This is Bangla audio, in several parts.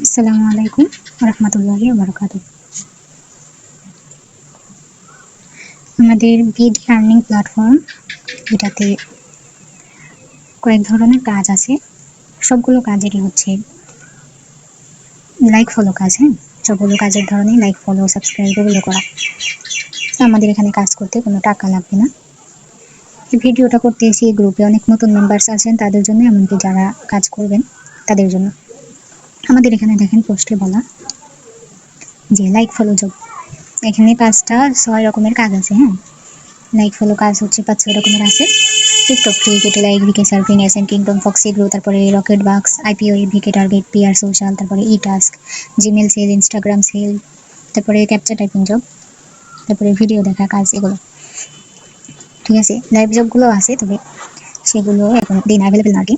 আসসালামু আলাইকুম রহমতুল্লাহি ওয়া বারাকাতুহু। আমাদের ভিডিও আর্নিং প্ল্যাটফর্ম, এটাতে কয়েক ধরনের কাজ আছে। সবগুলো কাজেরই হচ্ছে লাইক ফলো কাজ। সবগুলো কাজের ধরনের লাইক ফলো সাবস্ক্রাইব এগুলো করা। আমাদের এখানে কাজ করতে কোনো টাকা লাগবে না। এই ভিডিওটা করতে এসে গ্রুপে অনেক নতুন মেম্বার্স আছেন, তাদের জন্য, এমনকি যারা কাজ করবেন তাদের জন্য। আমাদের এখানে দেখেন পোস্টে বলা যে লাইক ফলো জব। এখানে 5-6 রকমের কাজ আছে। লাইক ফলো কাজ হচ্ছে 5-6 রকমের আছে। TikTok cricket like, VK surfing, SN kingdom, foxy grow, তারপরে rocket box, IPO, VK target, PR social, তারপরে E task, Gmail sell, Instagram sell, তারপরে ক্যাপচার টাইপিং জব, তারপরে ভিডিও দেখা কাজ, এগুলো ঠিক আছে। লাইভ জবগুলো আছে, তবে সেগুলো এখন দিন অ্যাভেলেবেল না আর কি।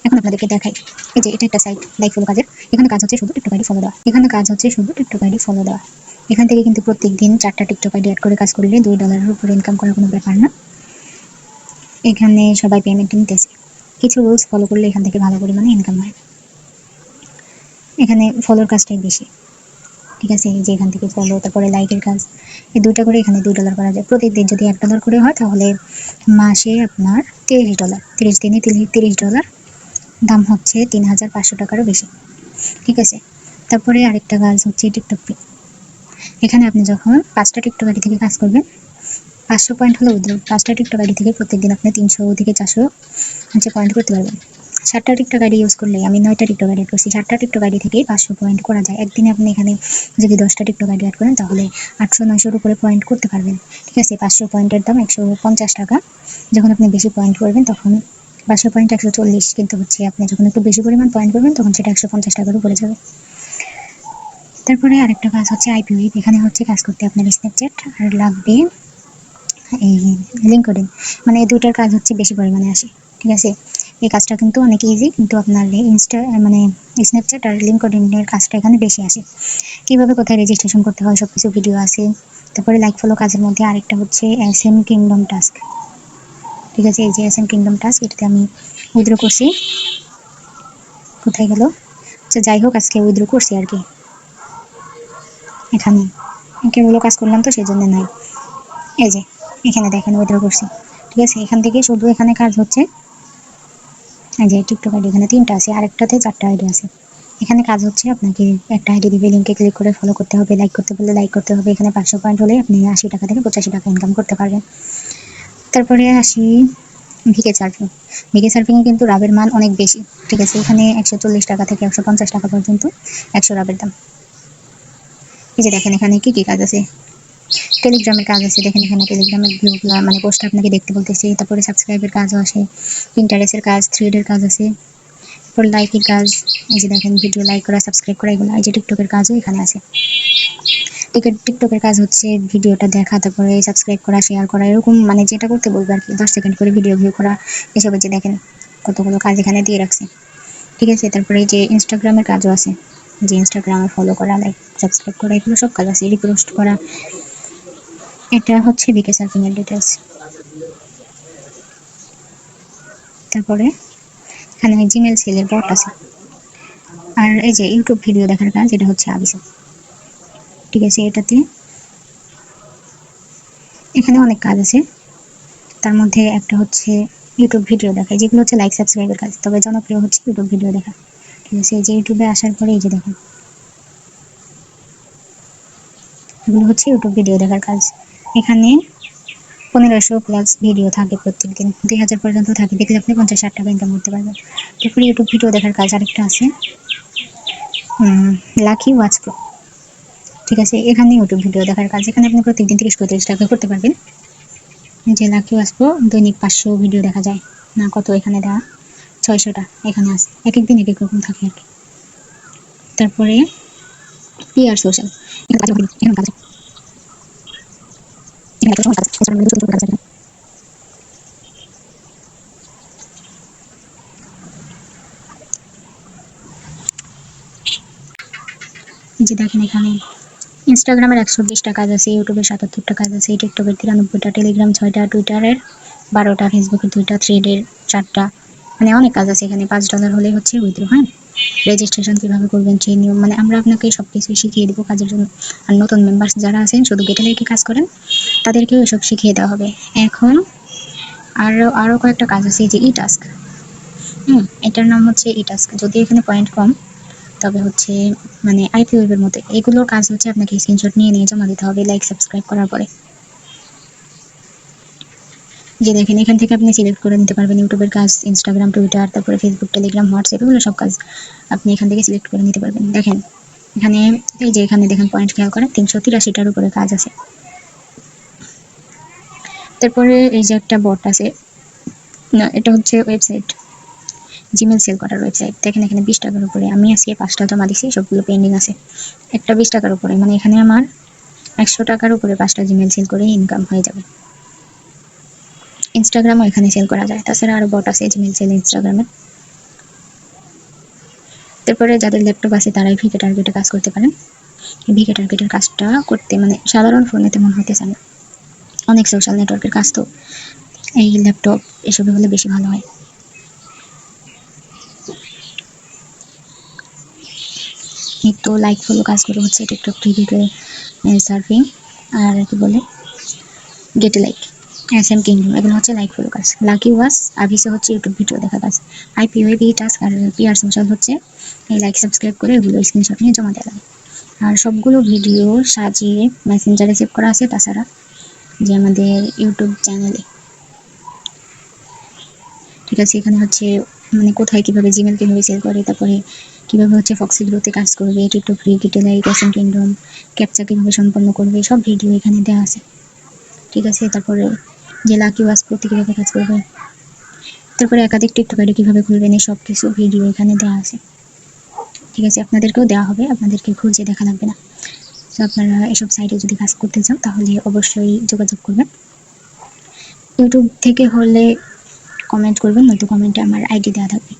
এখন আপনাদেরকে দেখাই। এই যে এটা একটা সাইট লাইক ফলো কাজের। এখানে কাজ হচ্ছে শুধু টিকটক আইডি ফলো দেওয়া। এখান থেকে কিন্তু প্রত্যেক দিন 4টা টিকটক আইডি অ্যাড করে কাজ করলে $2 উপরে ইনকাম করার কোনো ব্যাপার না। এখানে সবাই পেমেন্ট নিতেছে। কিছু রুলস ফলো করলে এখান থেকে ভালো পরিমাণে ইনকাম হয়। এখানে ফলোর কাজটাই বেশি, ঠিক আছে। এই যে এখান থেকে ফলো, তারপরে লাইকের কাজ, এই 2টা করে এখানে $2 করা যায়। প্রতিদিন যদি $1 করে হয় তাহলে মাসে আপনার $30, 30 দিনে $30। দাম হচ্ছে 3500 টাকারও বেশি, ঠিক আছে। তারপরে আরেকটা কাজ হচ্ছে টিকটক পে। এখানে আপনি যখন 5টা টিকটক আইডি থেকে কাজ করবেন, 500 পয়েন্ট হলো উইথড্র। 5টা টিকটক আইডি থেকে প্রত্যেকদিন আপনি 300 থেকে 400 পয়েন্ট করতে পারবেন। 7টা টিকটক আইডি ইউজ করলে, আমি 9টা টিকটক আইডি করছি, 7টা টিকটক আইডি থেকে 500 পয়েন্ট করা যায়। একদিনে আপনি এখানে যদি 10টা টিকটক আইডি অ্যাড করেন তাহলে 800-900-র উপরে পয়েন্ট করতে পারবেন, ঠিক আছে। 500 পয়েন্টের দাম 150 টাকা। যখন আপনি বেশি পয়েন্ট করবেন তখন 500 পয়েন্ট 140, কিন্তু হচ্ছে আপনি যখন একটু বেশি পরিমাণ পয়েন্ট করবেন তখন সেটা 150 টাকার উপরে যাবে। তারপরে আরেকটা কাজ হচ্ছে আইপিও। এখানে হচ্ছে কাজ করতে আপনার স্ন্যাপচ্যাট আর লাগবে এই লিঙ্কডইন, মানে এই দুইটার কাজ হচ্ছে বেশি পরিমাণে আসে, ঠিক আছে। এই কাজটা কিন্তু অনেক ইজি, কিন্তু আপনার মানে স্ন্যাপচ্যাট আর লিঙ্কডইনের কাজটা এখানে বেশি আসে। কীভাবে কোথায় রেজিস্ট্রেশন করতে হয় সব কিছু ভিডিও আছে। তারপরে লাইক ফলো কাজের মধ্যে আরেকটা হচ্ছে এসএন কিংডম টাস্ক, ঠিক আছে। এই যে এসএন কিংডম টাস্ক, এটাতে আমি উইথড্র করছি। কোথায় গেল? আচ্ছা যাই হোক, আজকে উইথড্র করছি আর কি। এখানে কেবল কাজ করলাম তো সেই জন্য নাই। এই যে এখানে দেখেন উইথড্র করছি, ঠিক আছে। এখান থেকে শুধু এখানে কাজ হচ্ছে এই যে টিকটক আইডি এখানে 3টা আছে, আরেকটাতে 4টা আইডি আছে। এখানে কাজ হচ্ছে আপনাকে একটা আইডি দিবে, লিঙ্কে ক্লিক করে ফলো করতে হবে, লাইক করতে বললে লাইক করতে হবে। এখানে 500 পয়েন্ট হলে আপনি 80 টাকা থেকে 85 টাকা ইনকাম করতে পারবেন। তারপরে আসি ভিকে সার্ফিং। ভিকে সার্ফিংয়ে কিন্তু রাবের মান অনেক বেশি, ঠিক আছে। এখানে 140 টাকা থেকে 150 টাকা পর্যন্ত 100 রাবের দাম। এই যে দেখেন এখানে কি কি কাজ আছে। টেলিগ্রামের কাজ আছে, দেখেন এখানে টেলিগ্রামের ভিউগুলো মানে পোস্ট আপনাকে দেখতে বলতেছি। তারপরে সাবস্ক্রাইবের কাজও আসে, পিন্টারেস্টের কাজ, থ্রেডের কাজ আছে, তারপর লাইকের কাজ। এই যে দেখেন ভিডিও লাইক করা, সাবস্ক্রাইব করা, এগুলো। এই যে টিকটকের কাজও এখানে আছে। টিকটকের কাজ হচ্ছে ভিডিওটা দেখা, তারপরে সাবস্ক্রাইব করা, শেয়ার করা, এরকম মানে যেটা করতে বলবে আর কি। 10 সেকেন্ড করে ভিডিও ভিউ করা, এসবের যে দেখেন কতগুলো কাজ এখানে দিয়ে রাখছে, ঠিক আছে। তারপরে এই যে ইনস্টাগ্রামের কাজও আছে, যে ইনস্টাগ্রামে ফলো করা, লাইক সাবস্ক্রাইব করা, এগুলো সব কাজ আছে, রিপোস্ট করা। এটা হচ্ছে ভিকে সার্ফিং এর ডিটেলস। তারপরে এখানে জিমেল সেলের বট আছে। আর এই যে ইউটিউব ভিডিও দেখার কাজ, এটা হচ্ছে আবিসা, ঠিক আছে। এটাতে এখানে অনেক কাজ আছে, তার মধ্যে একটা হচ্ছে ইউটিউব ভিডিও দেখা, যেগুলো হচ্ছে লাইক সাবস্ক্রাইবের কাজ, তবে জনপ্রিয় হচ্ছে ইউটিউব ভিডিও দেখা, ঠিক আছে। এই যে ইউটিউবে আসার পরে এই যে দেখুন এগুলো হচ্ছে ইউটিউব ভিডিও দেখার কাজ। এখানে 1500+ ভিডিও থাকে, প্রত্যেকদিন 2000 পর্যন্ত থাকে। দেখলে আপনি 50-60 টাকা ইনকাম করতে পারবেন। তারপরে ইউটিউব ভিডিও দেখার কাজ আরেকটা আছে, লাকি ওয়াচ প্রো, ঠিক আছে। এখানে ইউটিউব ভিডিও দেখার কাজ, এখানে আপনি প্রত্যেকদিন 30-35 টাকা করতে পারবেন। যে লাকি ওয়াচ প্রো দৈনিক 500 ভিডিও দেখা যায় না, কত এখানে দেওয়া 600টা এখানে আছে, এক এক দিন এক এক রকম থাকে আর কি। তারপরে পিআর সোশ্যাল, যে দেখেন এখানে ইনস্টাগ্রামের 120টা কাজ আছে, ইউটিউবের 77টা কাজ আছে, টিকটকের 93টা, টেলিগ্রাম 6টা, টুইটারের 12টা, ফেসবুকের 2টা, থ্রেডের 4টা, মানে অনেক কাজ আছে এখানে। $5 হলেই হচ্ছে উইথড্র। হ্যাঁ, রেজিস্ট্রেশন কীভাবে করবেন সেই নিয়ম, মানে আমরা আপনাকে সব কিছুই শিখিয়ে দেবো কাজের জন্য। আর নতুন মেম্বার্স যারা আছেন শুধু গেটে লেগে কাজ করেন তাদেরকেও এসব শিখিয়ে দেওয়া হবে। এখন আরও কয়েকটা কাজ আছে, এই যে ই টাস্ক। এটার নাম হচ্ছে ই টাস্ক। যদি এখানে পয়েন্ট কম, তবে হচ্ছে মানে আইপি ওয়েবের মতো এগুলোর কাজ হচ্ছে আপনাকে স্ক্রিনশট নিয়ে নিয়ে জমা দিতে হবে লাইক সাবস্ক্রাইব করার পরে। যে দেখেন এখান থেকে আপনি সিলেক্ট করে নিতে পারবেন ইউটিউবের কাজ, ইনস্টাগ্রাম, টুইটার, তারপরে ফেসবুক, টেলিগ্রাম, হোয়াটসঅ্যাপ, এগুলো সব কাজ আপনি এখান থেকে সিলেক্ট করে নিতে পারবেন। দেখেন এখানে, এই যে এখানে দেখেন পয়েন্ট খেয়াল করেন, 383টার উপরে কাজ আছে। তারপরে এই যে একটা বট আছে, না এটা হচ্ছে ওয়েবসাইট, জিমেল সেল করার ওয়েবসাইট। দেখেন এখানে 20 টাকার উপরে, আমি আজকে 5টা জমা দিছি, সবগুলো পেন্ডিং আছে। একটা 20 টাকার উপরে, মানে এখানে আমার 100 টাকার উপরে 5টা জিমেল সেল করে ইনকাম হয়ে যাবে। ইনস্টাগ্রামও এখানে সেল করা যায়, তাছাড়া আরও বট আছে জিমেল সেল ইনস্টাগ্রামের। তারপরে যাদের ল্যাপটপ আছে তারাই ভিকে টার্গেটে কাজ করতে পারেন। ভিকে টার্গেটের কাজটা করতে মানে সাধারণ ফোনে তেমন হইতেছে না, অনেক সোশ্যাল নেটওয়ার্কের কাজ, তো এই ল্যাপটপ এসবে হলে বেশি ভালো হয়। তো লাইক ফলো কাজগুলো হচ্ছে টিকটক, টিভিতে সার্ফিং, আর কি বলে গেটে লাইক, SM কিংডম, এগুলো হচ্ছে লাইক ফলো কাজ। লাকি ওয়াস আভিসে হচ্ছে ইউটিউব ভিডিও দেখা কাজ। আইপি ওয়েব ই টাস্ক আর পিআর সোশ্যাল হচ্ছে এই লাইক সাবস্ক্রাইব করে এগুলো স্ক্রিনশট নিয়ে জমা দেওয়া লাগে। আর সবগুলো ভিডিও সাজিয়ে মেসেঞ্জারে সেভ করা আছে, তাছাড়া যে আমাদের ইউটিউব চ্যানেলে। ঠিক আছে, এখানে হচ্ছে মানে কোথায় কীভাবে জিমেল কীভাবে সেল করে, তারপরে কীভাবে হচ্ছে ফক্সি গ্রোতে কাজ করবে, টিকটক ফ্রি, গেটে লাইক, SM কিংডম, ক্যাপচা কীভাবে সম্পন্ন করবে, সব ভিডিও এখানে দেওয়া আছে। ঠিক আছে, তারপরে যে লাকি ওয়াস প্রতি কীভাবে কাজ করবে, তারপরে একাধিক টিকটক আইডি কীভাবে খুলবেন, এই সব কিছু ভিডিও এখানে দেওয়া আছে। ঠিক আছে, আপনাদেরকেও দেওয়া হবে, আপনাদেরকে খুঁজে দেখা লাগবে না। তো আপনারা এসব সাইটে যদি কাজ করতে চান তাহলে অবশ্যই যোগাযোগ করবেন। ইউটিউব থেকে হলে কমেন্ট করবেন, নয়তো কমেন্টে আমার আইডি দেওয়া থাকবে।